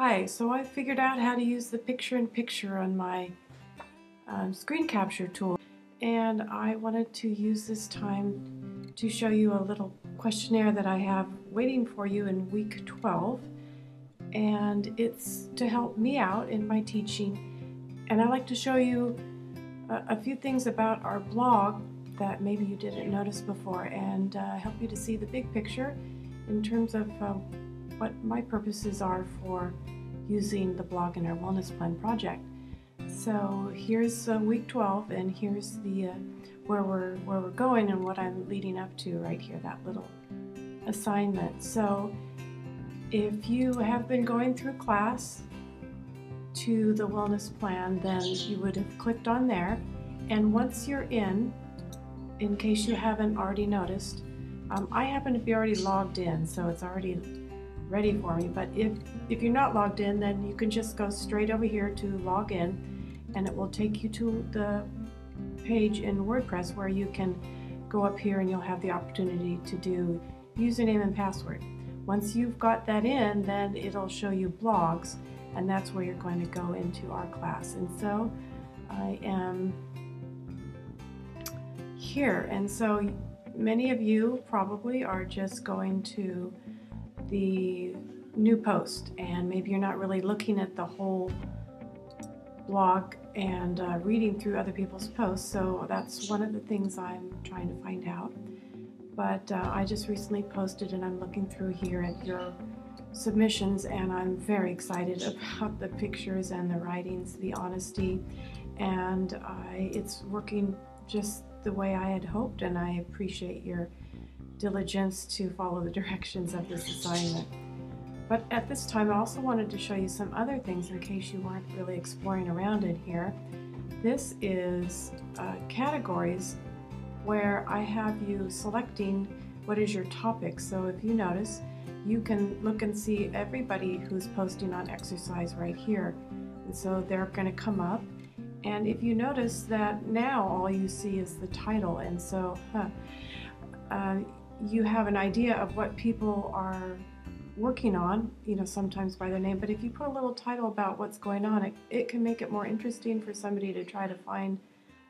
Hi, so I figured out how to use the picture-in-picture on my screen capture tool, and I wanted to use this time to show you a little questionnaire that I have waiting for you in week 12, and it's to help me out in my teaching. And I'd like to show you a few things about our blog that maybe you didn't notice before, and help you to see the big picture in terms of what my purposes are for using the blog in our wellness plan project. So here's week 12, and here's the where we're going and what I'm leading up to right here, that little assignment. So if you have been going through class to the wellness plan, then you would have clicked on there, and once you're in case you haven't already noticed, I happen to be already logged in, so it's already ready for me. But if you're not logged in, then you can just go straight over here to log in, and it will take you to the page in WordPress where you can go up here and you'll have the opportunity to do username and password. Once you've got that in, then it'll show you blogs, and that's where you're going to go into our class. And so I am here, and so many of you probably are just going to the new post, and maybe you're not really looking at the whole blog and reading through other people's posts, so that's one of the things I'm trying to find out. But I just recently posted, and I'm looking through here at your submissions, and I'm very excited about the pictures and the writings, the honesty, and it's working just the way I had hoped, and I appreciate your diligence to follow the directions of this assignment. But at this time, I also wanted to show you some other things in case you weren't really exploring around in here. This is categories where I have you selecting what is your topic. So if you notice, you can look and see everybody who's posting on exercise right here. And so they're going to come up. And if you notice that now all you see is the title, and so you have an idea of what people are working on, sometimes by their name. But if you put a little title about what's going on, it can make it more interesting for somebody to try to find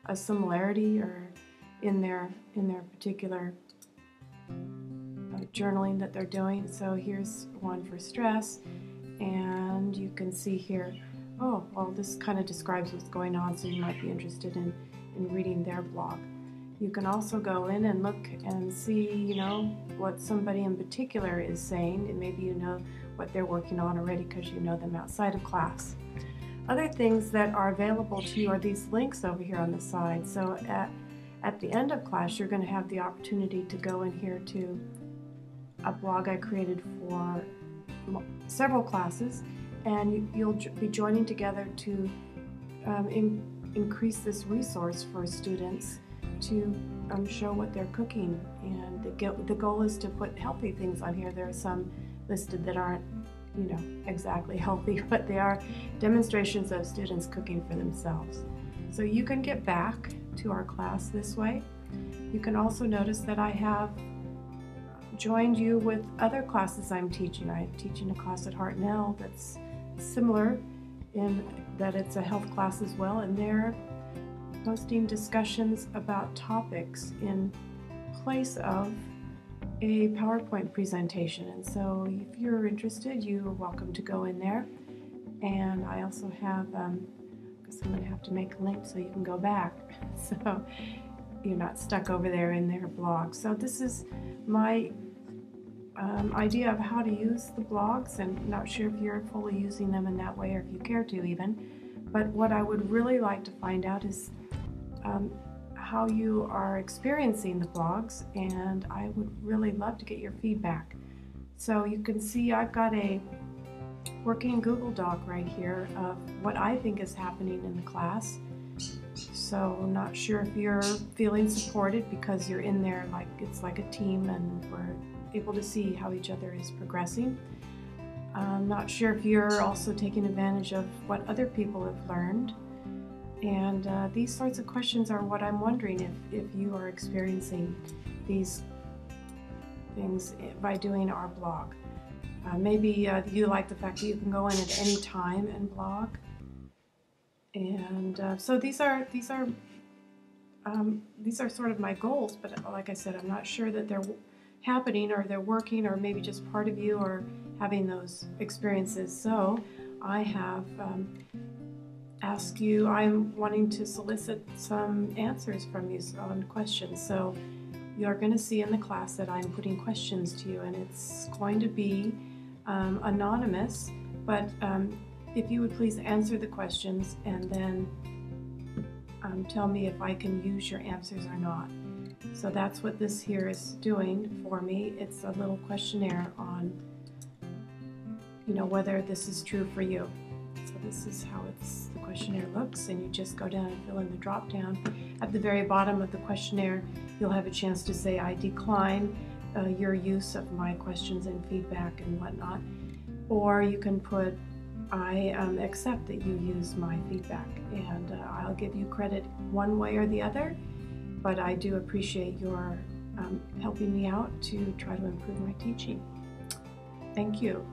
a similarity or in their particular journaling that they're doing. So here's one for stress, and you can see here, oh, well, this kind of describes what's going on, so you might be interested in reading their blog. You can also go in and look and see, what somebody in particular is saying, and maybe you know what they're working on already because you know them outside of class. Other things that are available to you are these links over here on the side. So at the end of class, you're going to have the opportunity to go in here to a blog I created for several classes, and you'll be joining together to increase this resource for students to show what they're cooking. And the goal is to put healthy things on here. There are some listed that aren't, exactly healthy, but they are demonstrations of students cooking for themselves. So you can get back to our class this way. You can also notice that I have joined you with other classes I'm teaching. I'm teaching a class at Hartnell that's similar in that it's a health class as well, and they're posting discussions about topics in place of a PowerPoint presentation. And so if you're interested, you're welcome to go in there. And I also have, because I'm going to have to make a link so you can go back, so you're not stuck over there in their blog. So this is my idea of how to use the blogs, and not sure if you're fully using them in that way or if you care to even. But what I would really like to find out is how you are experiencing the blogs, and I would really love to get your feedback. So you can see I've got a working Google Doc right here of what I think is happening in the class. So I'm not sure if you're feeling supported because you're in there like it's like a team, and we're able to see how each other is progressing. I'm not sure if you're also taking advantage of what other people have learned. And these sorts of questions are what I'm wondering if you are experiencing these things by doing our blog. Maybe you like the fact that you can go in at any time and blog. And so these are sort of my goals, but like I said, I'm not sure that they're happening or they're working, or maybe just part of you are having those experiences. So I have asked you, I'm wanting to solicit some answers from you on questions. So you're going to see in the class that I'm putting questions to you, and it's going to be anonymous, but if you would please answer the questions and then tell me if I can use your answers or not. So that's what this here is doing for me. It's a little questionnaire on, whether this is true for you. So this is how the questionnaire looks, and you just go down and fill in the drop down. At the very bottom of the questionnaire, you'll have a chance to say, I decline your use of my questions and feedback and whatnot. Or you can put, I accept that you use my feedback, and I'll give you credit one way or the other, but I do appreciate your helping me out to try to improve my teaching. Thank you.